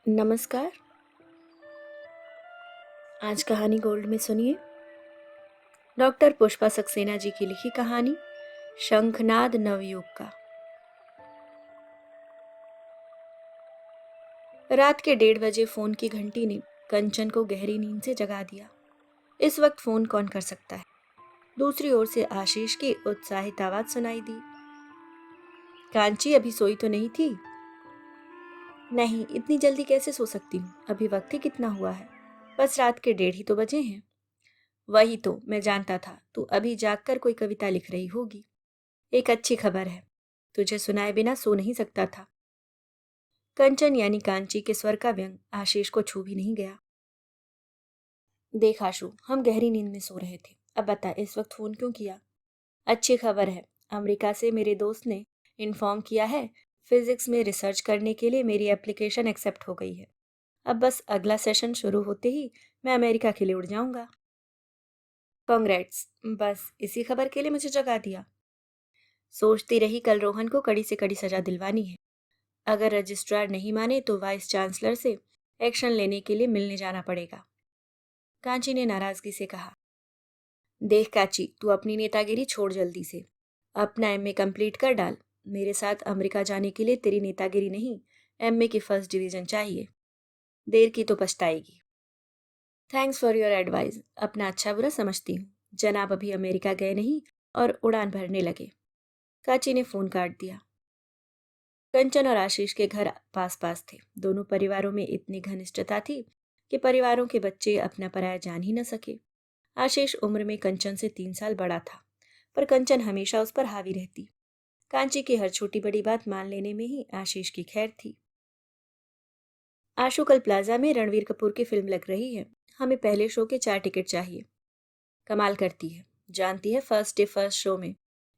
नमस्कार। आज कहानी गोल्ड में सुनिए डॉक्टर पुष्पा सक्सेना जी की लिखी कहानी शंखनाद नवयुग का। रात के 1:30 बजे फोन की घंटी ने कंचन को गहरी नींद से जगा दिया। इस वक्त फोन कौन कर सकता है। दूसरी ओर से आशीष की उत्साहित आवाज सुनाई दी। कांची अभी सोई तो नहीं थी? नहीं, इतनी जल्दी कैसे सो सकती हूँ, अभी वक्त ही कितना हुआ है। बस रात के 1:30 ही तो बजे हैं। वही तो मैं जानता था, तू अभी जागकर कोई कविता लिख रही होगी। एक अच्छी खबर है, तुझे सुनाए बिना सो नहीं सकता था। कंचन यानी कांची के स्वर का व्यंग आशीष को छू भी नहीं गया। देख आशु, हम गहरी नींद में सो रहे थे, अब बता इस वक्त फोन क्यों किया? अच्छी खबर है, अमेरिका से मेरे दोस्त ने इन्फॉर्म किया है, फिजिक्स में रिसर्च करने के लिए मेरी एप्लीकेशन एक्सेप्ट हो गई है। अब बस अगला सेशन शुरू होते ही मैं अमेरिका के लिए उड़ जाऊंगा। कांग्रेट्स। बस इसी खबर के लिए मुझे जगा दिया। सोचती रही कल रोहन को कड़ी से कड़ी सजा दिलवानी है। अगर रजिस्ट्रार नहीं माने तो वाइस चांसलर से एक्शन लेने के लिए मिलने जाना पड़ेगा। कांची ने नाराजगी से कहा। देख काची, तू अपनी नेतागिरी छोड़ जल्दी से। अपना एमए कंप्लीट कर डाल। मेरे साथ अमेरिका जाने के लिए तेरी नेतागिरी नहीं, एमए की फर्स्ट डिवीजन चाहिए। देर की तो पछताएगी। Thanks for your advice. अपना अच्छा बुरा समझती हूँ। जनाब अभी अमेरिका गए नहीं और उड़ान भरने लगे। काची ने फोन काट दिया। कंचन और आशीष के घर पास पास थे। दोनों परिवारों में इतनी घनिष्ठता थी कि परिवारों के बच्चे अपना पराया जान ही न सके। आशीष उम्र में कंचन से 3 साल बड़ा था, पर कंचन हमेशा उस पर हावी रहती। कांची की हर छोटी बड़ी बात मान लेने में ही आशीष की खैर थी। आशु, कल प्लाजा में रणवीर कपूर की फिल्म लग रही है, हमें पहले शो के 4 टिकट चाहिए। कमाल करती है, जानती है फर्स्ट डे फर्स्ट शो में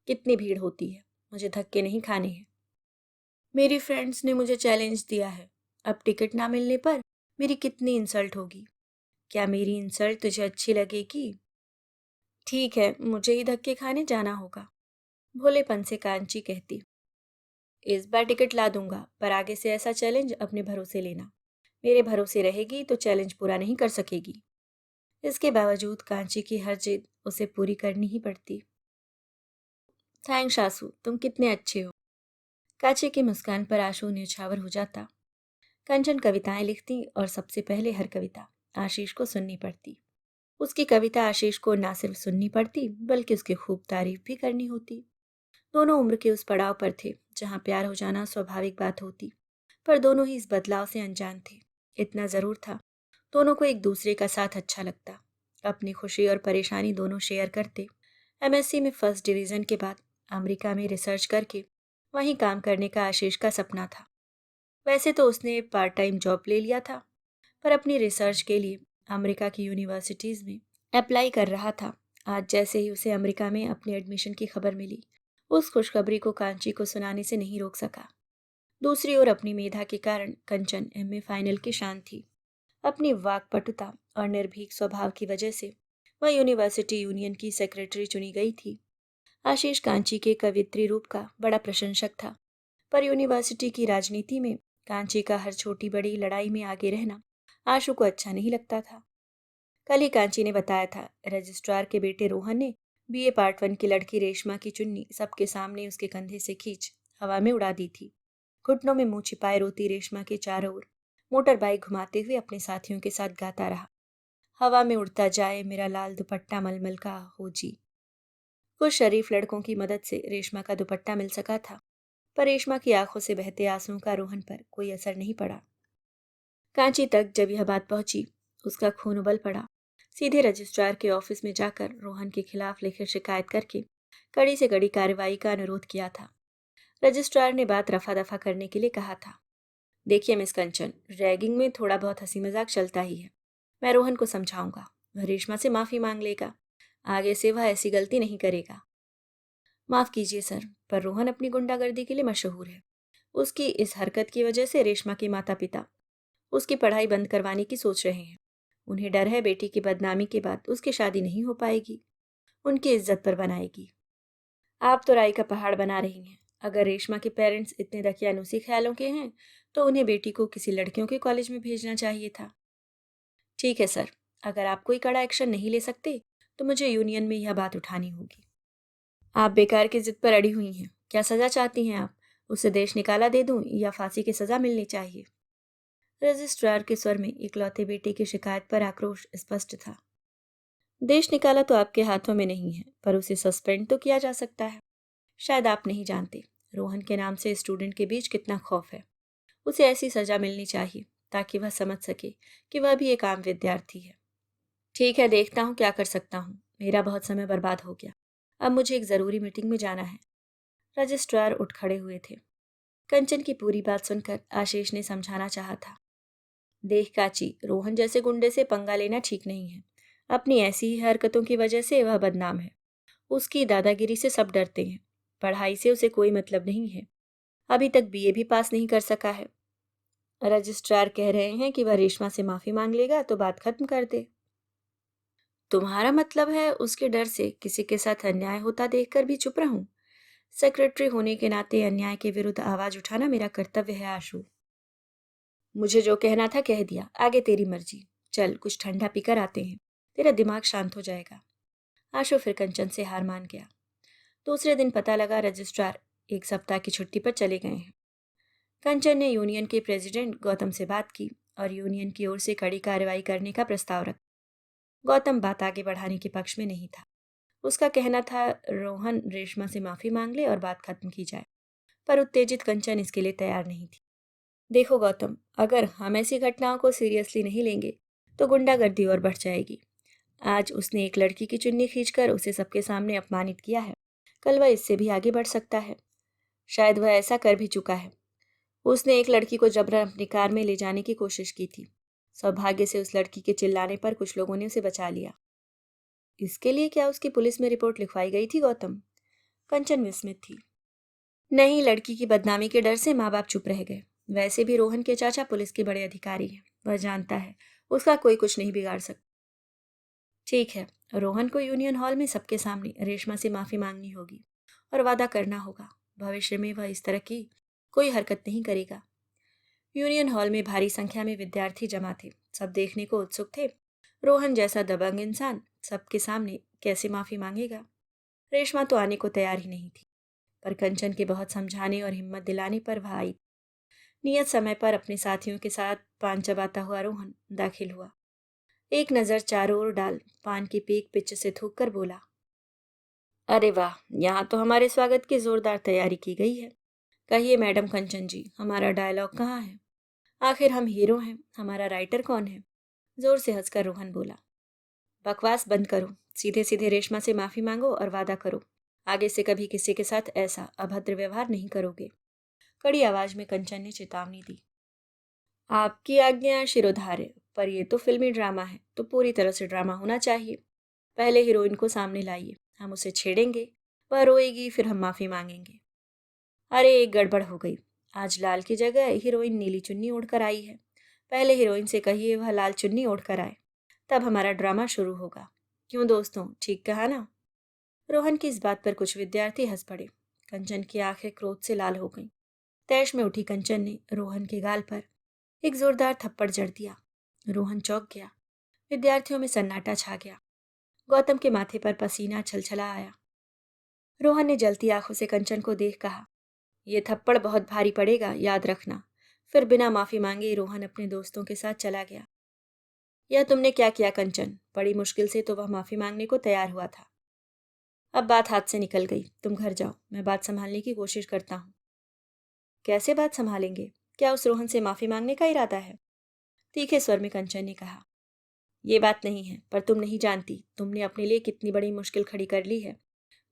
कितनी भीड़ होती है। मुझे धक्के नहीं खाने हैं। मेरी फ्रेंड्स ने मुझे चैलेंज दिया है, अब टिकट ना मिलने पर मेरी कितनी इंसल्ट होगी। क्या मेरी इंसल्ट तुझे अच्छी लगेगी? ठीक है, मुझे ही धक्के खाने जाना होगा, भोलेपन से कांची कहती। इस बार टिकट ला दूंगा, पर आगे से ऐसा चैलेंज अपने भरोसे लेना। मेरे भरोसे रहेगी तो चैलेंज पूरा नहीं कर सकेगी। इसके बावजूद कांची की हर जिद उसे पूरी करनी ही पड़ती। थैंक्स आंसू, तुम कितने अच्छे हो। कांची की मुस्कान पर आंसू न्यौछावर हो जाता। कंचन कविताएं लिखती और सबसे पहले हर कविता आशीष को सुननी पड़ती। उसकी कविता आशीष को ना सिर्फ सुननी पड़ती बल्कि उसकी खूब तारीफ भी करनी होती। दोनों उम्र के उस पड़ाव पर थे जहाँ प्यार हो जाना स्वाभाविक बात होती, पर दोनों ही इस बदलाव से अनजान थे। इतना जरूर था, दोनों को एक दूसरे का साथ अच्छा लगता। अपनी खुशी और परेशानी दोनों शेयर करते। एमएससी में फर्स्ट डिवीजन के बाद अमेरिका में रिसर्च करके वहीं काम करने का आशीष का सपना था। वैसे तो उसने पार्ट टाइम जॉब ले लिया था, पर अपनी रिसर्च के लिए अमेरिका की यूनिवर्सिटीज़ में अप्लाई कर रहा था। आज जैसे ही उसे अमेरिका में अपने एडमिशन की खबर मिली, उस खुशखबरी को कांची को सुनाने से नहीं रोक सका। दूसरी ओर अपनी मेधा के कारण कंचन एमए फाइनल की शान थी। अपनी वाक्पटुता और निर्भीक स्वभाव की वजह से वह यूनिवर्सिटी यूनियन की सेक्रेटरी चुनी गई थी। आशीष कांची के कवित्री रूप का बड़ा प्रशंसक था, पर यूनिवर्सिटी की राजनीति में कांची का हर छोटी बड़ी लड़ाई में आगे रहना आशु को अच्छा नहीं लगता था। कल ही कांची ने बताया था, रजिस्ट्रार के बेटे रोहन ने बीए पार्ट 1 की लड़की रेशमा की चुन्नी सबके सामने उसके कंधे से खींच हवा में उड़ा दी थी। घुटनों में मुंह छिपाए रोती रेशमा के चारों ओर मोटर बाइक घुमाते हुए अपने साथियों के साथ गाता रहा। हवा में उड़ता जाए मेरा लाल दुपट्टा मलमल का हो जी। कुछ शरीफ लड़कों की मदद से रेशमा का दुपट्टा मिल सका था, पर रेशमा की आंखों से बहते आंसुओं का रोहन पर कोई असर नहीं पड़ा। कांची तक जब यह बात पहुंची, उसका खून उबल पड़ा। सीधे रजिस्ट्रार के ऑफिस में जाकर रोहन के खिलाफ लिखित शिकायत करके कड़ी से कड़ी कार्रवाई का अनुरोध किया था। रजिस्ट्रार ने बात रफा दफा करने के लिए कहा था। देखिए मिस कंचन, रैगिंग में थोड़ा बहुत हंसी मजाक चलता ही है। मैं रोहन को समझाऊंगा, वह रेशमा से माफी मांग लेगा। आगे से वह ऐसी गलती नहीं करेगा। माफ कीजिए सर, पर रोहन अपनी गुंडागर्दी के लिए मशहूर है। उसकी इस हरकत की वजह से रेशमा के माता पिता उसकी पढ़ाई बंद करवाने की सोच रहे हैं। उन्हें डर है बेटी की बदनामी के बाद उसकी शादी नहीं हो पाएगी, उनकी इज्जत पर बनाएगी। आप तो राई का पहाड़ बना रही हैं, अगर रेशमा के पेरेंट्स इतने दकियानूसी ख्यालों के हैं तो उन्हें बेटी को किसी लड़कियों के कॉलेज में भेजना चाहिए था। ठीक है सर, अगर आप कोई कड़ा एक्शन नहीं ले सकते तो मुझे यूनियन में यह बात उठानी होगी। आप बेकार की जिद पर अड़ी हुई हैं। क्या सजा चाहती हैं आप? उसे देश निकाला दे दूं या फांसी की सजा मिलनी चाहिए? रजिस्ट्रार के स्वर में इकलौते बेटे की शिकायत पर आक्रोश स्पष्ट था। देश निकाला तो आपके हाथों में नहीं है, पर उसे सस्पेंड तो किया जा सकता है। शायद आप नहीं जानते, रोहन के नाम से स्टूडेंट के बीच कितना खौफ है। उसे ऐसी सजा मिलनी चाहिए ताकि वह समझ सके कि वह भी एक आम विद्यार्थी है। ठीक है, देखता हूँ क्या कर सकता हूँ। मेरा बहुत समय बर्बाद हो गया। अब मुझे एक ज़रूरी मीटिंग में जाना है। रजिस्ट्रार उठ खड़े हुए थे। कंचन की पूरी बात सुनकर आशीष ने समझाना चाहा था। देख काची, रोहन जैसे गुंडे से पंगा लेना ठीक नहीं है। अपनी ऐसी ही हरकतों की वजह से वह बदनाम है। उसकी दादागिरी से सब डरते हैं। पढ़ाई से उसे कोई मतलब नहीं है। अभी तक बीए भी पास नहीं कर सका है। रजिस्ट्रार कह रहे हैं कि वह रेशमा से माफी मांग लेगा तो बात खत्म कर दे। तुम्हारा मतलब है उसके डर से किसी के साथ अन्याय होता देखकर भी चुप रहूं? सेक्रेटरी होने के नाते अन्याय के विरुद्ध आवाज उठाना मेरा कर्तव्य है आशु। मुझे जो कहना था कह दिया, आगे तेरी मर्जी। चल कुछ ठंडा पीकर आते हैं, तेरा दिमाग शांत हो जाएगा। आशु फिर कंचन से हार मान गया। दूसरे दिन पता लगा रजिस्ट्रार एक सप्ताह की छुट्टी पर चले गए हैं। कंचन ने यूनियन के प्रेसिडेंट गौतम से बात की और यूनियन की ओर से कड़ी कार्रवाई करने का प्रस्ताव रखा। गौतम बात आगे बढ़ाने के पक्ष में नहीं था। उसका कहना था रोहन रेशमा से माफी मांग ले और बात खत्म की जाए, पर उत्तेजित कंचन इसके लिए तैयार नहीं थी। देखो गौतम, अगर हम ऐसी घटनाओं को सीरियसली नहीं लेंगे तो गुंडागर्दी और बढ़ जाएगी। आज उसने एक लड़की की चुन्नी खींचकर उसे सबके सामने अपमानित किया है। कल वह इससे भी आगे बढ़ सकता है। शायद वह ऐसा कर भी चुका है। उसने एक लड़की को जबरन अपनी कार में ले जाने की कोशिश की थी। सौभाग्य से उस लड़की के चिल्लाने पर कुछ लोगों ने उसे बचा लिया। इसके लिए क्या उसकी पुलिस में रिपोर्ट लिखवाई गई थी गौतम? कंचन विस्मित थी। नहीं, लड़की की बदनामी के डर से माँ बाप चुप रह गए। वैसे भी रोहन के चाचा पुलिस के बड़े अधिकारी हैं। वह जानता है उसका कोई कुछ नहीं बिगाड़ सकता। ठीक है, रोहन को यूनियन हॉल में सबके सामने रेशमा से माफी मांगनी होगी और वादा करना होगा भविष्य में वह इस तरह की कोई हरकत नहीं करेगा। यूनियन हॉल में भारी संख्या में विद्यार्थी जमा थे। सब देखने को उत्सुक थे। रोहन जैसा दबंग इंसान सबके सामने कैसे माफी मांगेगा? रेशमा तो आने को तैयार ही नहीं थी, पर कंचन के बहुत समझाने और हिम्मत दिलाने पर वह आई। नियत समय पर अपने साथियों के साथ पान चबाता हुआ रोहन दाखिल हुआ। एक नज़र चारों ओर डाल पान की पीक पिच से थूक कर बोला, अरे वाह, यहाँ तो हमारे स्वागत की जोरदार तैयारी की गई है। कहिए मैडम कंचन जी, हमारा डायलॉग कहाँ है? आखिर हम हीरो हैं, हमारा राइटर कौन है? जोर से हंसकर रोहन बोला, बकवास बंद करो, सीधे सीधे रेशमा से माफी मांगो और वादा करो आगे से कभी किसी के साथ ऐसा अभद्र व्यवहार नहीं करोगे। कड़ी आवाज में कंचन ने चेतावनी दी। आपकी आज्ञा शिरोधार्य, पर यह तो फिल्मी ड्रामा है तो पूरी तरह से ड्रामा होना चाहिए। पहले हीरोइन को सामने लाइए, हम उसे छेड़ेंगे, वह रोएगी, फिर हम माफी मांगेंगे। अरे एक गड़बड़ हो गई। आज लाल की जगह हीरोइन नीली चुन्नी ओढ़कर आई है। पहले हीरोइन से कहिए वह लाल चुन्नी ओढ़कर आए, तब हमारा ड्रामा शुरू होगा। क्यों दोस्तों, ठीक कहा ना? रोहन की इस बात पर कुछ विद्यार्थी हंस पड़े। कंचन की आंखें क्रोध से लाल हो गईं। तैश में उठी कंचन ने रोहन के गाल पर एक जोरदार थप्पड़ जड़ दिया। रोहन चौंक गया। विद्यार्थियों में सन्नाटा छा गया। गौतम के माथे पर पसीना छलछला आया। रोहन ने जलती आंखों से कंचन को देख कहा, यह थप्पड़ बहुत भारी पड़ेगा, याद रखना। फिर बिना माफी मांगे रोहन अपने दोस्तों के साथ चला गया। यह तुमने क्या किया कंचन? बड़ी मुश्किल से तो वह माफी मांगने को तैयार हुआ था। अब बात हाथ से निकल गई, तुम घर जाओ, मैं बात संभालने की कोशिश करता हूँ। कैसे बात संभालेंगे? क्या उस रोहन से माफी मांगने का इरादा है? तीखे स्वर में कंचन ने कहा, ये बात नहीं है, पर तुम नहीं जानती तुमने अपने लिए कितनी बड़ी मुश्किल खड़ी कर ली है।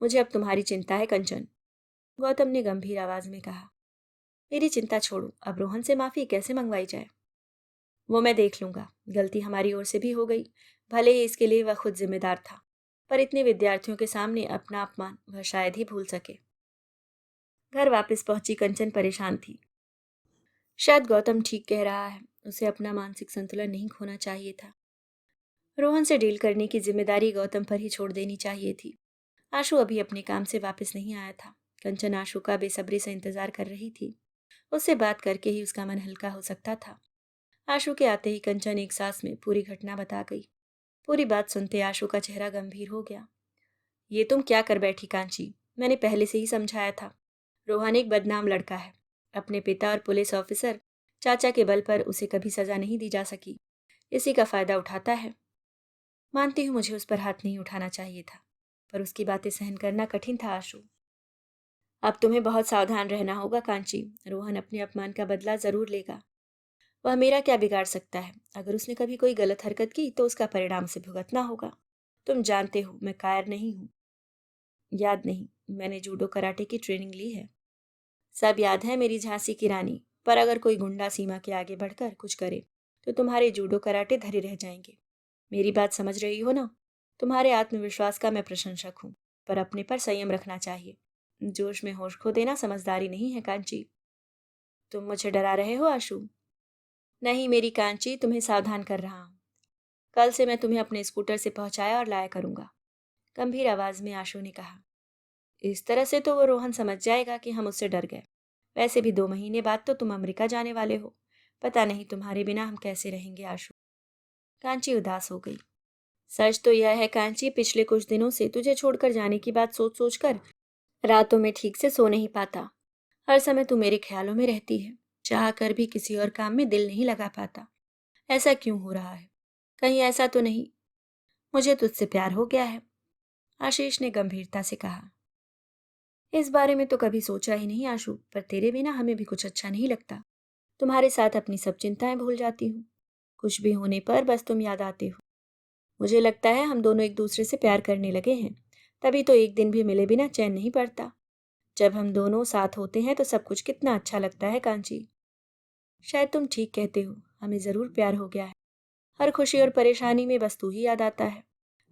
मुझे अब तुम्हारी चिंता है कंचन। गौतम ने गंभीर आवाज में कहा, मेरी चिंता छोड़ो, अब रोहन से माफी कैसे मंगवाई जाए? वो मैं देख लूंगा। गलती हमारी ओर से भी हो गई, भले ही इसके लिए वह खुद जिम्मेदार था, पर इतने विद्यार्थियों के सामने अपना अपमान वह शायद ही भूल सके। घर वापस पहुंची कंचन परेशान थी। शायद गौतम ठीक कह रहा है, उसे अपना मानसिक संतुलन नहीं खोना चाहिए था। रोहन से डील करने की जिम्मेदारी गौतम पर ही छोड़ देनी चाहिए थी। आशु अभी अपने काम से वापस नहीं आया था। कंचन आशु का बेसब्री से इंतजार कर रही थी। उससे बात करके ही उसका मन हल्का हो सकता था। आशु के आते ही कंचन एक सांस में पूरी घटना बता गई। पूरी बात सुनते आशु का चेहरा गंभीर हो गया। ये तुम क्या कर बैठी कांची? मैंने पहले से ही समझाया था। रोहन एक बदनाम लड़का है। अपने पिता और पुलिस ऑफिसर चाचा के बल पर उसे कभी सजा नहीं दी जा सकी। इसी का फायदा उठाता है। मानती हूँ मुझे उस पर हाथ नहीं उठाना चाहिए था, पर उसकी बातें सहन करना कठिन था आशु। अब तुम्हें बहुत सावधान रहना होगा कांची। रोहन अपने अपमान का बदला जरूर लेगा। वह मेरा क्या बिगाड़ सकता है? अगर उसने कभी कोई गलत हरकत की तो उसका परिणाम से भुगतना होगा। तुम जानते हो मैं कायर नहीं हूँ। याद नहीं, मैंने जूडो कराटे की ट्रेनिंग ली है। सब याद है मेरी झांसी की रानी, पर अगर कोई गुंडा सीमा के आगे बढ़कर कुछ करे तो तुम्हारे जूडो कराटे धरे रह जाएंगे। मेरी बात समझ रही हो ना? तुम्हारे आत्मविश्वास का मैं प्रशंसक हूँ, पर अपने पर संयम रखना चाहिए। जोश में होश खो देना समझदारी नहीं है कांची। तुम मुझे डरा रहे हो आशु? नहीं मेरी कांची, तुम्हें सावधान कर रहा हूँ। कल से मैं तुम्हें अपने स्कूटर से पहुंचाया और लाया करूंगा, गंभीर आवाज में आशु ने कहा। इस तरह से तो वो रोहन समझ जाएगा कि हम उससे डर गए। वैसे भी 2 महीने बाद तो तुम अमेरिका जाने वाले हो। पता नहीं तुम्हारे बिना हम कैसे रहेंगे आशु। कांची उदास हो गई। सच तो यह है कांची, पिछले कुछ दिनों से तुझे छोड़कर जाने की बात सोच सोच कर रातों में ठीक से सो नहीं पाता। हर समय तू मेरे ख्यालों में रहती है। चाह कर भी किसी और काम में दिल नहीं लगा पाता। ऐसा क्यों हो रहा है? कहीं ऐसा तो नहीं मुझे तुझसे प्यार हो गया है? आशीष ने गंभीरता से कहा। इस बारे में तो कभी सोचा ही नहीं आशु, पर तेरे बिना हमें भी कुछ अच्छा नहीं लगता। तुम्हारे साथ अपनी सब चिंताएं भूल जाती हूँ। कुछ भी होने पर बस तुम याद आते हो। मुझे लगता है हम दोनों एक दूसरे से प्यार करने लगे हैं, तभी तो एक दिन भी मिले बिना चैन नहीं पड़ता। जब हम दोनों साथ होते हैं तो सब कुछ कितना अच्छा लगता है कांची। शायद तुम ठीक कहते हो, हमें जरूर प्यार हो गया है। हर खुशी और परेशानी में बस तू ही याद आता है।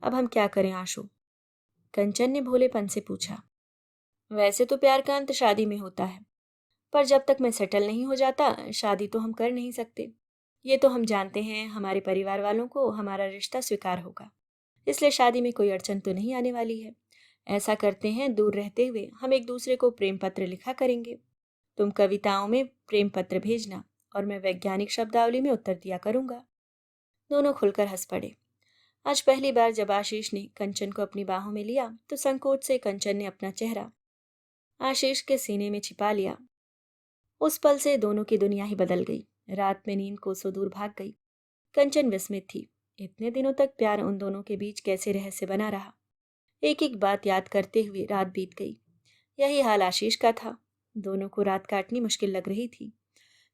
अब हम क्या करें आशु? कंचन ने भोलेपन से पूछा। वैसे तो प्यार का अंत शादी में होता है, पर जब तक मैं सेटल नहीं हो जाता शादी तो हम कर नहीं सकते। ये तो हम जानते हैं, हमारे परिवार वालों को हमारा रिश्ता स्वीकार होगा, इसलिए शादी में कोई अड़चन तो नहीं आने वाली है। ऐसा करते हैं, दूर रहते हुए हम एक दूसरे को प्रेम पत्र लिखा करेंगे। तुम कविताओं में प्रेम पत्र भेजना और मैं वैज्ञानिक शब्दावली में उत्तर दिया करूंगा। दोनों खुलकर हंस पड़े। आज पहली बार जब आशीष ने कंचन को अपनी बाहों में लिया तो संकोच से कंचन ने अपना चेहरा आशीष के सीने में छिपा लिया। उस पल से दोनों की दुनिया ही बदल गई। रात में नींद कोसों दूर भाग गई। कंचन विस्मित थी। इतने दिनों तक प्यार उन दोनों के बीच कैसे रहस्य बना रहा। एक एक बात याद करते हुए रात बीत गई। यही हाल आशीष का था। दोनों को रात काटनी मुश्किल लग रही थी।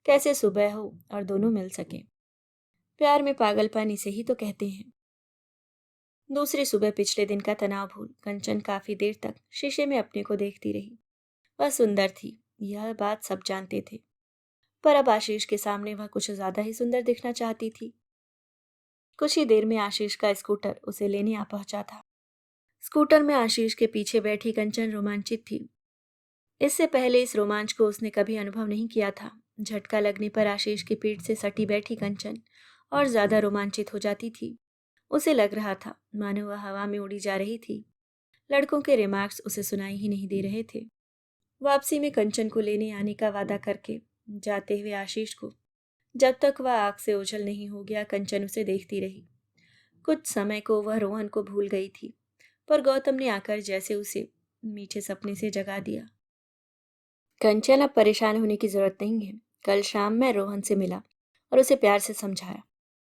कैसे सुबह हो और दोनों मिल सके। प्यार में पागलपन इसे ही तो कहते हैं। दूसरी सुबह पिछले दिन का तनाव भूल कंचन काफी देर तक शीशे में अपने को देखती रही। वह सुंदर थी, यह बात सब जानते थे, पर अब आशीष के सामने वह कुछ ज्यादा ही सुंदर दिखना चाहती थी। कुछ ही देर में आशीष का स्कूटर उसे लेने आ पहुंचा था। स्कूटर में आशीष के पीछे बैठी कंचन रोमांचित थी। इससे पहले इस रोमांच को उसने कभी अनुभव नहीं किया था। झटका लगने पर आशीष की पीठ से सटी बैठी कंचन और ज्यादा रोमांचित हो जाती थी। उसे लग रहा था मानो वह हवा में उड़ी जा रही थी। लड़कों के रिमार्क्स उसे सुनाई ही नहीं दे रहे थे। वापसी में कंचन को लेने आने का वादा करके जाते हुए आशीष को जब तक वह आग से ओझल नहीं हो गया कंचन उसे देखती रही। कुछ समय को वह रोहन को भूल गई थी, पर गौतम ने आकर जैसे उसे मीठे सपने से जगा दिया। कंचन, अब परेशान होने की जरूरत नहीं है। कल शाम मैं रोहन से मिला और उसे प्यार से समझाया।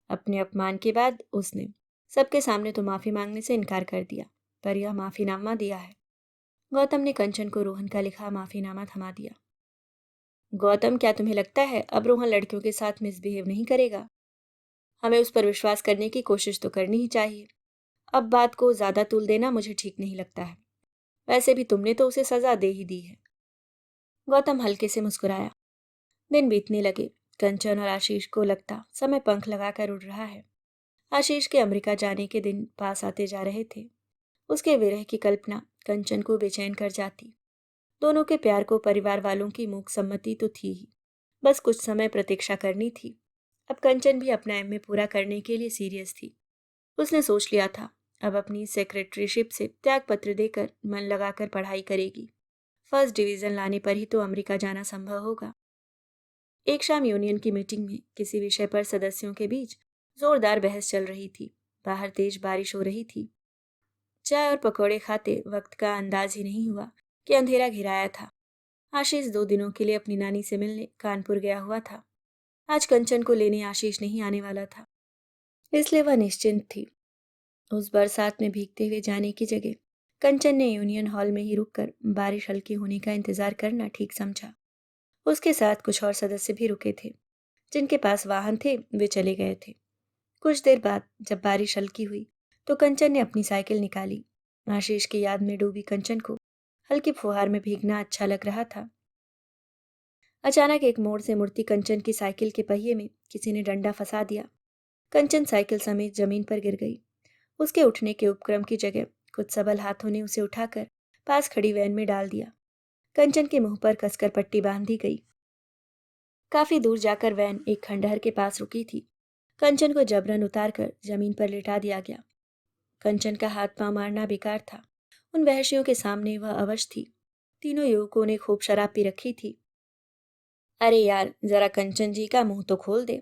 अपने अपमान के बाद उसने सबके सामने तो माफी मांगने से इनकार कर दिया, पर यह माफीनामा दिया है। गौतम ने कंचन को रोहन का लिखा माफीनामा थमा दिया। गौतम, क्या तुम्हें लगता है अब रोहन लड़कियों के साथ मिसबिहेव नहीं करेगा? हमें उस पर विश्वास करने की कोशिश तो करनी ही चाहिए। अब बात को ज्यादा तूल देना मुझे ठीक नहीं लगता है। वैसे भी तुमने तो उसे सजा दे ही दी है। गौतम हल्के से मुस्कुराया। दिन बीतने लगे। कंचन और आशीष को लगता समय पंख लगाकर उड़ रहा है। आशीष के अमेरिका जाने के दिन पास आते जा रहे थे। उसके विरह की कल्पना कंचन को बेचैन कर जाती। दोनों के प्यार को परिवार वालों की मूक सम्मति तो थी ही, बस कुछ समय प्रतीक्षा करनी थी। अब कंचन भी अपना एमए पूरा करने के लिए सीरियस थी। उसने सोच लिया था अब अपनी सेक्रेटरीशिप से त्याग पत्र देकर मन लगाकर पढ़ाई करेगी। फर्स्ट डिवीज़न लाने पर ही तो अमेरिका जाना संभव होगा। एक शाम यूनियन की मीटिंग में किसी विषय पर सदस्यों के बीच जोरदार बहस चल रही थी। बाहर तेज बारिश हो रही थी। चाय और पकौड़े खाते वक्त का अंदाज ही नहीं हुआ कि अंधेरा घिराया था। आशीष 2 दिनों के लिए अपनी नानी से मिलने कानपुर गया हुआ था। आज कंचन को लेने आशीष नहीं आने वाला था, इसलिए वह निश्चिंत थी। उस बरसात में भीगते हुए जाने की जगह कंचन ने यूनियन हॉल में ही रुककर बारिश हल्की होने का इंतजार करना ठीक समझा। उसके साथ कुछ और सदस्य भी रुके थे। जिनके पास वाहन थे वे चले गए थे। कुछ देर बाद जब बारिश हल्की हुई तो कंचन ने अपनी साइकिल निकाली। आशीष की याद में डूबी कंचन को हल्की फुहार में भीगना अच्छा लग रहा था। अचानक एक मोड़ से मुड़ती कंचन की साइकिल के पहिए में किसी ने डंडा फंसा दिया। कंचन साइकिल समेत जमीन पर गिर गई। उसके उठने के उपक्रम की जगह कुछ सबल हाथों ने उसे उठाकर पास खड़ी वैन में डाल दिया। कंचन के मुंह पर कसकर पट्टी बांध दी गई। काफी दूर जाकर वैन एक खंडहर के पास रुकी थी। कंचन को जबरन उतारकर जमीन पर लिटा दिया गया। कंचन का हाथ पांव मारना बेकार था। उन वहशियों के सामने वह अवश थी। तीनों युवकों ने खूब शराब पी रखी थी। अरे यार, जरा कंचन जी का मुंह तो खोल दे।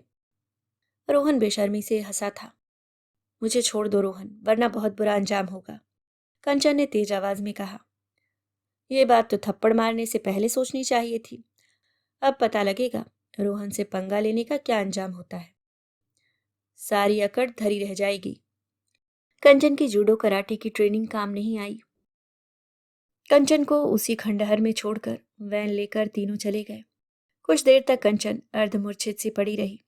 रोहन बेशर्मी से हंसा था। मुझे छोड़ दो रोहन, वरना बहुत बुरा अंजाम होगा। कंचन ने तेज आवाज में कहा। ये बात तो थप्पड़ मारने से पहले सोचनी चाहिए थी। अब पता लगेगा रोहन से पंगा लेने का क्या अंजाम होता है। सारी अकड़ धरी रह जाएगी। कंचन की जूडो कराटे की ट्रेनिंग काम नहीं आई। कंचन को उसी खंडहर में छोड़कर वैन लेकर तीनों चले गए। कुछ देर तक कंचन अर्धमूर्छित सी पड़ी रही।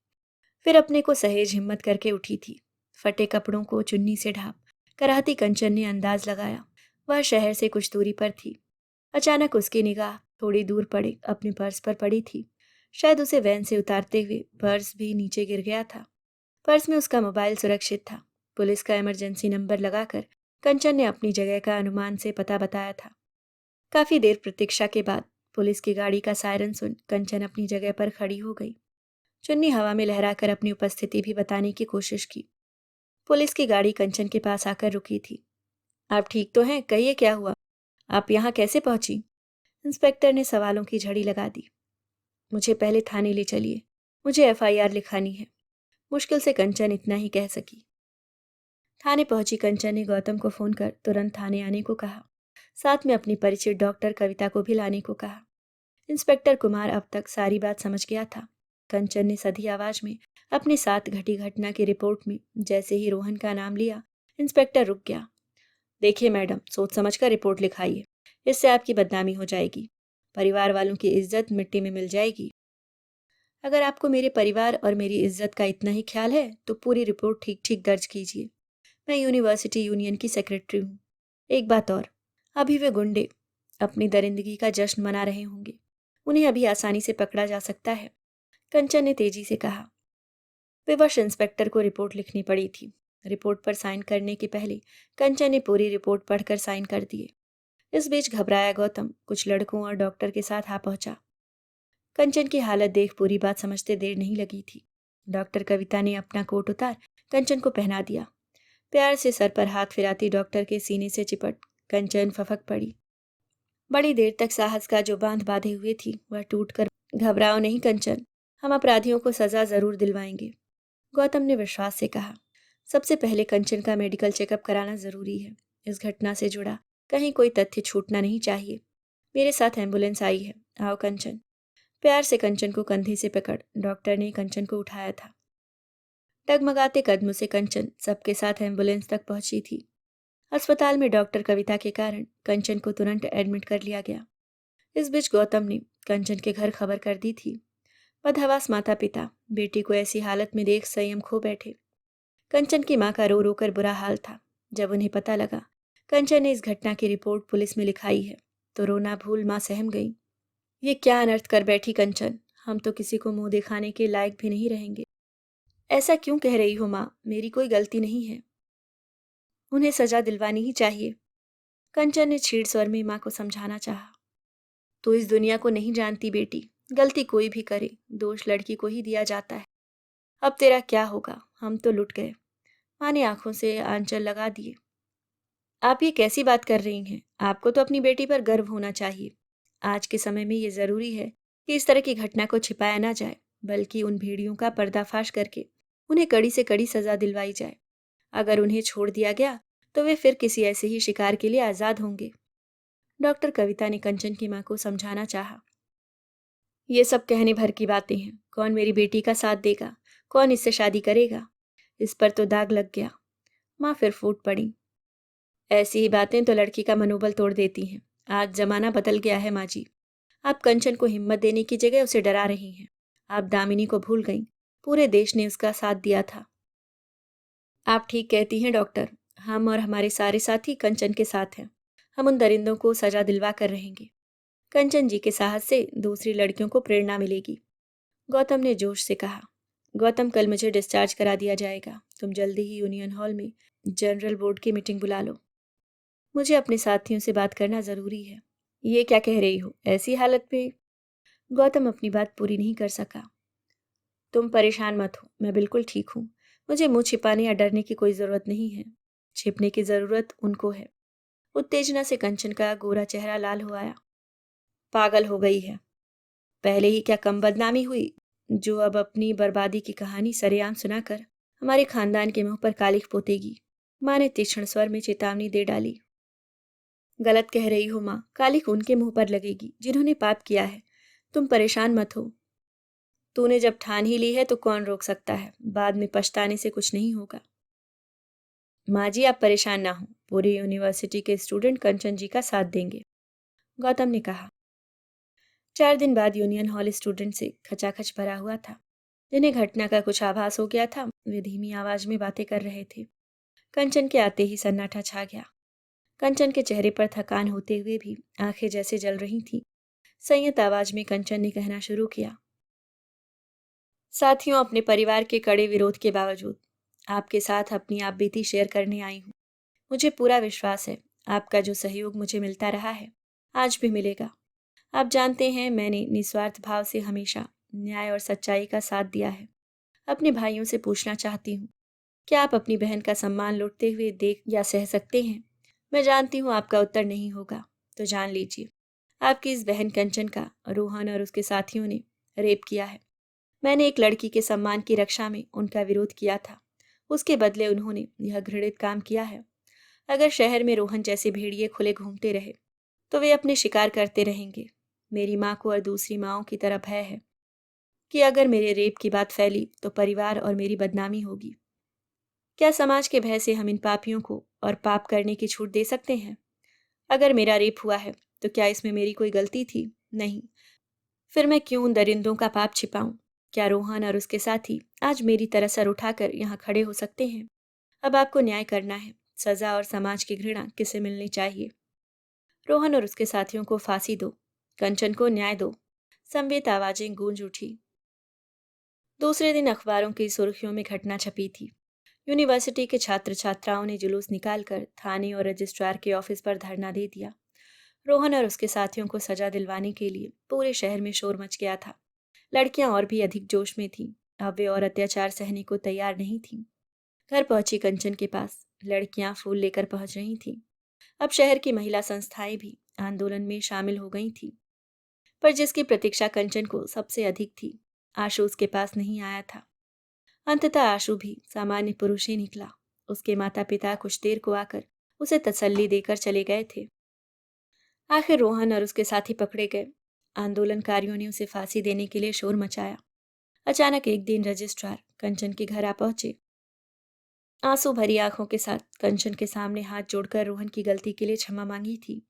फिर अपने को सहेज हिम्मत करके उठी थी। फटे कपड़ों को चुन्नी से ढांप कराहती कंचन ने अंदाज लगाया वह शहर से कुछ दूरी पर थी। अचानक उसकी निगाह थोड़ी दूर पड़े अपने पर्स पर पड़ी थी। शायद उसे वैन से उतारते हुए पर्स भी नीचे गिर गया था। पर्स में उसका मोबाइल सुरक्षित था। पुलिस का इमरजेंसी नंबर लगाकर कंचन ने अपनी जगह का अनुमान से पता बताया था। काफी देर प्रतीक्षा के बाद पुलिस की गाड़ी का सायरन सुन कंचन अपनी जगह पर खड़ी हो गई। चुन्नी हवा में लहराकर अपनी उपस्थिति भी बताने की कोशिश की। पुलिस की गाड़ी कंचन के पास आकर रुकी थी। आप ठीक तो हैं? कहिए क्या हुआ? आप यहाँ कैसे पहुंची? इंस्पेक्टर ने सवालों की झड़ी लगा दी। मुझे पहले थाने ले चलिए, मुझे एफआईआर लिखानी है। मुश्किल से कंचन इतना ही कह सकी। थाने पहुंची कंचन ने गौतम को फोन कर तुरंत थाने आने को कहा। साथ में अपनी परिचित डॉक्टर कविता को भी लाने को कहा। इंस्पेक्टर कुमार अब तक सारी बात समझ गया था। कंचन ने सधी आवाज में अपने साथ घटी घटना की रिपोर्ट में जैसे ही रोहन का नाम लिया, इंस्पेक्टर रुक गया। देखिए मैडम, सोच समझ कर रिपोर्ट लिखाइए, इससे आपकी बदनामी हो जाएगी। परिवार वालों की इज्जत मिट्टी में मिल जाएगी। अगर आपको मेरे परिवार और मेरी इज्जत का इतना ही ख्याल है तो पूरी रिपोर्ट ठीक ठीक दर्ज कीजिए। मैं यूनिवर्सिटी यूनियन की सेक्रेटरी हूँ। एक बात और, अभी वे गुंडे अपनी दरिंदगी का जश्न मना रहे होंगे। उन्हें अभी आसानी से पकड़ा जा सकता है। कंचन ने तेजी से कहा। विवश इंस्पेक्टर को रिपोर्ट लिखनी पड़ी थी। रिपोर्ट पर साइन करने के पहले कंचन ने पूरी रिपोर्ट पढ़कर साइन कर दिए। इस बीच घबराया गौतम कुछ लड़कों और डॉक्टर के साथ आ पहुंचा। कंचन की हालत देख पूरी बात समझते देर नहीं लगी थी। डॉक्टर कविता ने अपना कोट उतार कंचन को पहना दिया। प्यार से सर पर हाथ फिराती डॉक्टर के सीने से चिपट कंचन फफक पड़ी। बड़ी देर तक साहस का जो बांध बांधे हुए थी वह टूटकर। घबराओ नहीं कंचन, हम अपराधियों को सजा जरूर दिलवाएंगे, गौतम ने विश्वास से कहा। सबसे पहले कंचन का मेडिकल चेकअप कराना जरूरी है। इस घटना से जुड़ा कहीं कोई तथ्य छूटना नहीं चाहिए। मेरे साथ एम्बुलेंस आई है, आओ कंचन। प्यार से कंचन को कंधे से पकड़ डॉक्टर ने कंचन को उठाया था। डगमगाते कदमों से कंचन सबके साथ एम्बुलेंस तक पहुंची थी। अस्पताल में डॉक्टर कविता के कारण कंचन को तुरंत एडमिट कर लिया गया। इस बीच गौतम ने कंचन के घर खबर कर दी थी। बदहवास माता पिता बेटी को ऐसी हालत में देख संयम खो बैठे। कंचन की मां का रो रो कर बुरा हाल था। जब उन्हें पता लगा कंचन ने इस घटना की रिपोर्ट पुलिस में लिखाई है तो रोना भूल मां सहम गई। ये क्या अनर्थ कर बैठी कंचन, हम तो किसी को मुंह दिखाने के लायक भी नहीं रहेंगे। ऐसा क्यों कह रही हो माँ, मेरी कोई गलती नहीं है। उन्हें सजा दिलवानी ही चाहिए। कंचन ने छीड़ स्वर में माँ को समझाना चाहा। तो इस दुनिया को नहीं जानती बेटी, गलती कोई भी करे दोष लड़की को ही दिया जाता है। अब तेरा क्या होगा, हम तो लुट गए। माँ ने आंखों से आंचल लगा दिए। आप ये कैसी बात कर रही हैं? आपको तो अपनी बेटी पर गर्व होना चाहिए। आज के समय में ये ज़रूरी है कि इस तरह की घटना को छिपाया ना जाए, बल्कि उन भेड़ियों का पर्दाफाश करके उन्हें कड़ी से कड़ी सज़ा दिलवाई जाए। अगर उन्हें छोड़ दिया गया तो वे फिर किसी ऐसे ही शिकार के लिए आज़ाद होंगे। डॉक्टर कविता ने कंचन की माँ को समझाना चाहा। ये सब कहने भर की बातें हैं। कौन मेरी बेटी का साथ देगा? कौन इससे शादी करेगा? इस पर तो दाग लग गया। माँ फिर फूट पड़ी। ऐसी ही बातें तो लड़की का मनोबल तोड़ देती हैं। आज जमाना बदल गया है माँ जी। आप कंचन को हिम्मत देने की जगह उसे डरा रही हैं। आप दामिनी को भूल गईं। पूरे देश ने उसका साथ दिया था। आप ठीक कहती हैं डॉक्टर। हम और हमारे सारे साथी कंचन के साथ हैं। हम उन दरिंदों को सजा दिलवा कर रहेंगे। कंचन जी के साहस से दूसरी लड़कियों को प्रेरणा मिलेगी। गौतम ने जोश से कहा। गौतम, कल मुझे डिस्चार्ज करा दिया जाएगा। तुम जल्दी ही यूनियन हॉल में जनरल बोर्ड की मीटिंग बुला लो। मुझे अपने साथियों से बात करना जरूरी है। ये क्या कह रही हो? ऐसी हालत में? गौतम अपनी बात पूरी नहीं कर सका। तुम परेशान मत हो, मैं बिल्कुल ठीक हूँ। मुझे मुंह छिपाने या डरने की कोई जरूरत नहीं है। छिपने की जरूरत उनको है। उत्तेजना से कंचन का गोरा चेहरा लाल हो आया। पागल हो गई है। पहले ही क्या कम बदनामी हुई, जो अब अपनी बर्बादी की कहानी सरेआम सुनाकर हमारे खानदान के मुंह पर कालिख पोतेगी। माँ ने तीक्ष्ण स्वर में चेतावनी दे डाली। गलत कह रही हो माँ, कालिख उनके मुंह पर लगेगी जिन्होंने पाप किया है। तुम परेशान मत हो। तूने जब ठान ही ली है तो कौन रोक सकता है? बाद में पछताने से कुछ नहीं होगा। माँ जी, आप परेशान ना हो। पूरी यूनिवर्सिटी के स्टूडेंट कंचन जी का साथ देंगे, गौतम ने कहा। 4 दिन बाद यूनियन हॉल स्टूडेंट से खचाखच भरा हुआ था। जिन्हें घटना का कुछ आभास हो गया था, वे धीमी आवाज में बातें कर रहे थे। कंचन के आते ही सन्नाटा छा गया। कंचन के चेहरे पर थकान होते हुए भी आंखें जैसे जल रही थीं। संयत आवाज में कंचन ने कहना शुरू किया। साथियों, अपने परिवार के कड़े विरोध के बावजूद आपके साथ अपनी आप बीती शेयर करने आई हूँ। मुझे पूरा विश्वास है आपका जो सहयोग मुझे मिलता रहा है, आज भी मिलेगा। आप जानते हैं, मैंने निस्वार्थ भाव से हमेशा न्याय और सच्चाई का साथ दिया है। अपने भाइयों से पूछना चाहती हूँ, क्या आप अपनी बहन का सम्मान लुटते हुए देख या सह सकते हैं? मैं जानती हूँ आपका उत्तर नहीं होगा, तो जान लीजिए, आपकी इस बहन कंचन का रोहन और उसके साथियों ने रेप किया है। मैंने एक लड़की के सम्मान की रक्षा में उनका विरोध किया था। उसके बदले उन्होंने यह घृणित काम किया है। अगर शहर में रोहन जैसे भेड़िए खुले घूमते रहे तो वे अपने शिकार करते रहेंगे। मेरी माँ को और दूसरी माँओं की तरह भय है कि अगर मेरे रेप की बात फैली तो परिवार और मेरी बदनामी होगी। क्या समाज के भय से हम इन पापियों को और पाप करने की छूट दे सकते हैं? अगर मेरा रेप हुआ है तो क्या इसमें मेरी कोई गलती थी? नहीं। फिर मैं क्यों उन दरिंदों का पाप छिपाऊं? क्या रोहन और उसके साथी आज मेरी तरह सर उठाकर यहाँ खड़े हो सकते हैं? अब आपको न्याय करना है। सजा और समाज की घृणा किसे मिलनी चाहिए? रोहन और उसके साथियों को फांसी दो। कंचन को न्याय दो। संवेद आवाजें गूंज उठी। दूसरे दिन अखबारों की सुर्खियों में घटना छपी थी। यूनिवर्सिटी के छात्र छात्राओं ने जुलूस निकालकर थाने और रजिस्ट्रार के ऑफिस पर धरना दे दिया। रोहन और उसके साथियों को सजा दिलवाने के लिए पूरे शहर में शोर मच गया था। लड़कियां और भी अधिक जोश में थीं। अब वे और अत्याचार सहने को तैयार नहीं थीं। घर पहुंची कंचन के पास लड़कियां फूल लेकर पहुंच रही थीं। अब शहर की महिला संस्थाएं भी आंदोलन में शामिल हो गई थीं। पर जिसकी प्रतीक्षा कंचन को सबसे अधिक थी, आशु उसके पास नहीं आया था। अंततः आशु भी सामान्य पुरुष ही निकला। उसके माता पिता कुछ देर को आकर उसे तसल्ली देकर चले गए थे। आखिर रोहन और उसके साथी पकड़े गए। आंदोलनकारियों ने उसे फांसी देने के लिए शोर मचाया। अचानक एक दिन रजिस्ट्रार कंचन के घर आ पहुंचे। आंसू भरी आंखों के साथ कंचन के सामने हाथ जोड़कर रोहन की गलती के लिए क्षमा मांगी थी।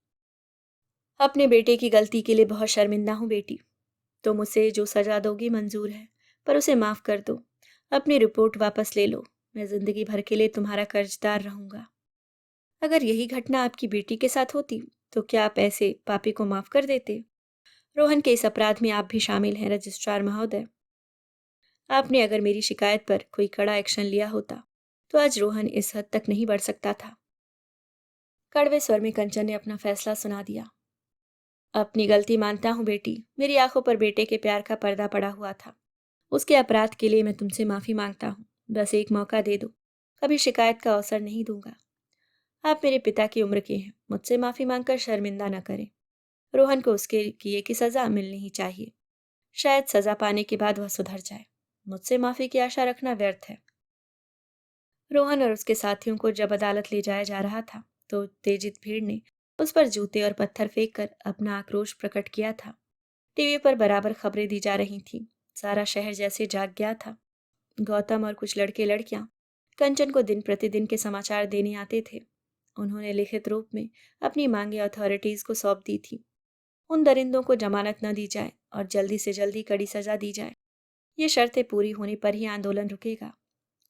अपने बेटे की गलती के लिए बहुत शर्मिंदा हूँ बेटी। तुम उसे जो सजा दोगी मंजूर है, पर उसे माफ कर दो। अपनी रिपोर्ट वापस ले लो। मैं जिंदगी भर के लिए तुम्हारा कर्जदार रहूंगा। अगर यही घटना आपकी बेटी के साथ होती तो क्या आप ऐसे पापी को माफ कर देते? रोहन के इस अपराध में आप भी शामिल हैं रजिस्ट्रार महोदय। आपने अगर मेरी शिकायत पर कोई कड़ा एक्शन लिया होता तो आज रोहन इस हद तक नहीं बढ़ सकता था। कड़वे स्वर में कंचन ने अपना फैसला सुना दिया। अपनी गलती मानता हूँ बेटी। मेरी आंखों पर बेटे के प्यार का पर्दा पड़ा हुआ था। उसके अपराध के लिए मैं तुमसे माफी मांगता हूँ। बस एक मौका दे दो। कभी शिकायत का अवसर नहीं दूंगा। आप मेरे पिता की उम्र के हैं। मुझसे माफी मांगकर शर्मिंदा न करें। रोहन को उसके किए की सजा मिलनी ही चाहिए। शायद सजा पाने के बाद वह सुधर जाए। मुझसे माफी की आशा रखना व्यर्थ है। रोहन और उसके साथियों को जब अदालत ले जाया जा रहा था तो उत्तेजित भीड़ ने उस पर जूते और पत्थर फेंक कर अपना आक्रोश प्रकट किया था। टीवी पर बराबर खबरें दी जा रही थीं। सारा शहर जैसे जाग गया था। गौतम और कुछ लड़के लड़कियां कंचन को दिन प्रतिदिन के समाचार देने आते थे। उन्होंने लिखित रूप में अपनी मांगे अथॉरिटीज को सौंप दी थी। उन दरिंदों को जमानत न दी जाए और जल्दी से जल्दी कड़ी सजा दी जाए। ये शर्तें पूरी होने पर ही आंदोलन रुकेगा।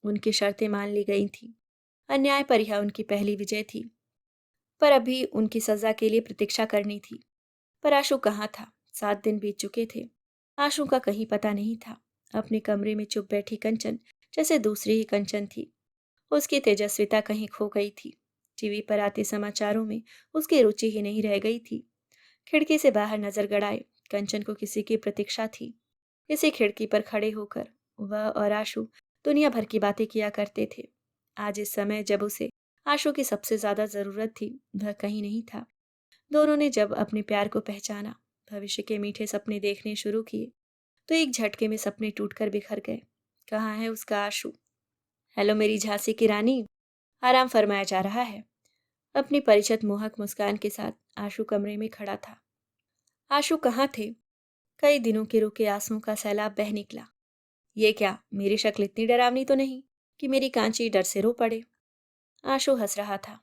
उनकी शर्तें मान ली गई थीं। अन्याय पर यह उनकी पहली विजय थी। पर अभी उनकी सजा के लिए प्रतीक्षा करनी थी। पर आशु कहाँ था? 7 दिन बीत चुके थे। आशु का कहीं पता नहीं था। अपने कमरे में चुप बैठी कंचन जैसे दूसरी ही कंचन थी। उसकी तेजस्विता कहीं खो गई थी। टीवी पर आते समाचारों में उसकी रुचि ही नहीं रह गई थी। खिड़की से बाहर नजर गड़ाए कंचन को किसी की प्रतीक्षा थी। इसी खिड़की पर खड़े होकर वह और आशु दुनिया भर की बातें किया करते थे। आज इस समय जब उसे आशु की सबसे ज्यादा जरूरत थी, वह कहीं नहीं था। दोनों ने जब अपने प्यार को पहचाना, भविष्य के मीठे सपने देखने शुरू किए, तो एक झटके में सपने टूटकर बिखर गए। कहाँ है उसका आशु? हेलो मेरी झांसी की रानी, आराम फरमाया जा रहा है। अपनी परिचित मोहक मुस्कान के साथ आशु कमरे में खड़ा था। आशु कहाँ थे? कई दिनों के रुके आंसुओं का सैलाब बह निकला। ये क्या, मेरी शक्ल इतनी डरावनी तो नहीं कि मेरी कांची डर से रो पड़े? आशु हंस रहा था।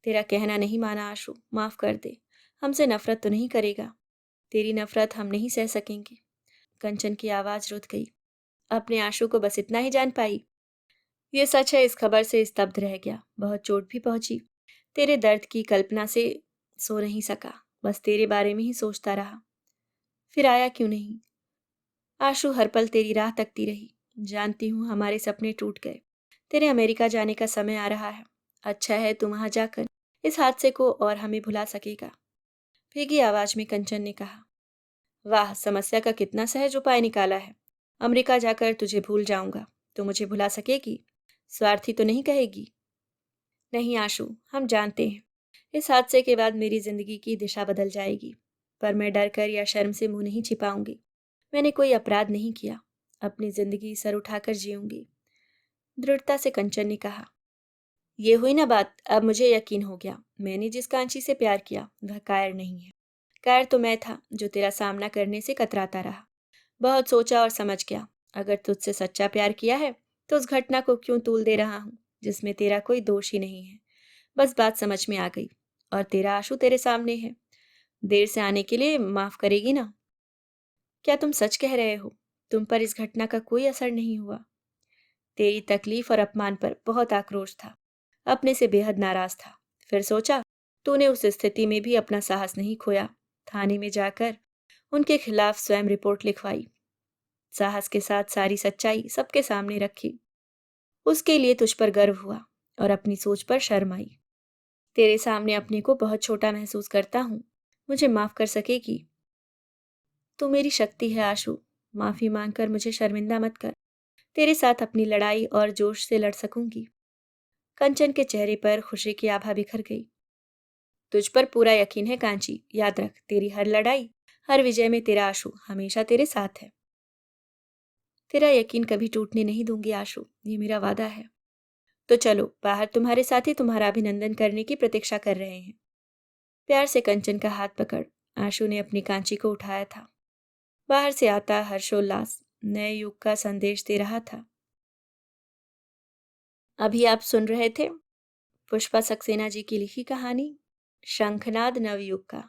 तेरा कहना नहीं माना आशु, माफ कर दे। हमसे नफरत तो नहीं करेगा? तेरी नफरत हम नहीं सह सकेंगे। कंचन की आवाज रुक गई। अपने आशु को बस इतना ही जान पाई। ये सच है, इस खबर से स्तब्ध रह गया। बहुत चोट भी पहुंची। तेरे दर्द की कल्पना से सो नहीं सका। बस तेरे बारे में ही सोचता रहा। फिर आया क्यों नहीं? आशु हर पल तेरी राह तकती रही। जानती हूँ हमारे सपने टूट गए। तेरे अमेरिका जाने का समय आ रहा है। अच्छा है तू वहां जाकर इस हादसे को और हमें भुला सकेगा। भीगी आवाज में कंचन ने कहा। वाह, समस्या का कितना सहज उपाय निकाला है। अमेरिका जाकर तुझे भूल जाऊंगा तो मुझे भुला सकेगी? स्वार्थी तो नहीं कहेगी? नहीं आशु, हम जानते हैं इस हादसे के बाद मेरी जिंदगी की दिशा बदल जाएगी। पर मैं डर कर या शर्म से मुंह नहीं छिपाऊंगी। मैंने कोई अपराध नहीं किया। अपनी जिंदगी सर उठाकर जीऊंगी। दृढ़ता से कंचन ने कहा। ये हुई ना बात, अब मुझे यकीन हो गया। मैंने जिस कांची से प्यार किया वह कायर नहीं है। कायर तो मैं था जो तेरा सामना करने से कतराता रहा। बहुत सोचा और समझ गया। अगर तुझसे सच्चा प्यार किया है तो उस घटना को क्यों तूल दे रहा हूं जिसमें तेरा कोई दोष ही नहीं है। बस बात समझ में आ गई। और तेरा आशु तेरे सामने है। देर से आने के लिए माफ करेगी ना? क्या तुम सच कह रहे हो? तुम पर इस घटना का कोई असर नहीं हुआ? तेरी तकलीफ और अपमान पर बहुत आक्रोश था। अपने से बेहद नाराज था। फिर सोचा तूने उस स्थिति में भी अपना साहस नहीं खोया। थाने में जाकर उनके खिलाफ स्वयं रिपोर्ट लिखवाई। साहस के साथ सारी सच्चाई सबके सामने रखी। उसके लिए तुझ पर गर्व हुआ और अपनी सोच पर शर्म आई। तेरे सामने अपने को बहुत छोटा महसूस करता हूँ। मुझे माफ कर सकेगी? तू मेरी शक्ति है आशु। माफी मांगकर मुझे शर्मिंदा मत कर। तेरे साथ अपनी लड़ाई और जोश से लड़ सकूंगी। कंचन के चेहरे पर खुशी की आभा बिखर गई। तुझ पर पूरा यकीन है कांची। याद रख, तेरी हर लड़ाई, हर विजय में तेरा आशु हमेशा तेरे साथ है। तेरा यकीन कभी टूटने नहीं दूंगी आशु, ये मेरा वादा है। तो चलो बाहर, तुम्हारे साथी तुम्हारा अभिनंदन करने की प्रतीक्षा कर रहे हैं। प्यार से कंचन का हाथ पकड़ आशु ने अपनी कांची को उठाया था। बाहर से आता हर्षोल्लास नए युग का संदेश दे रहा था। अभी आप सुन रहे थे पुष्पा सक्सेना जी की लिखी कहानी शंखनाद नवयुग का।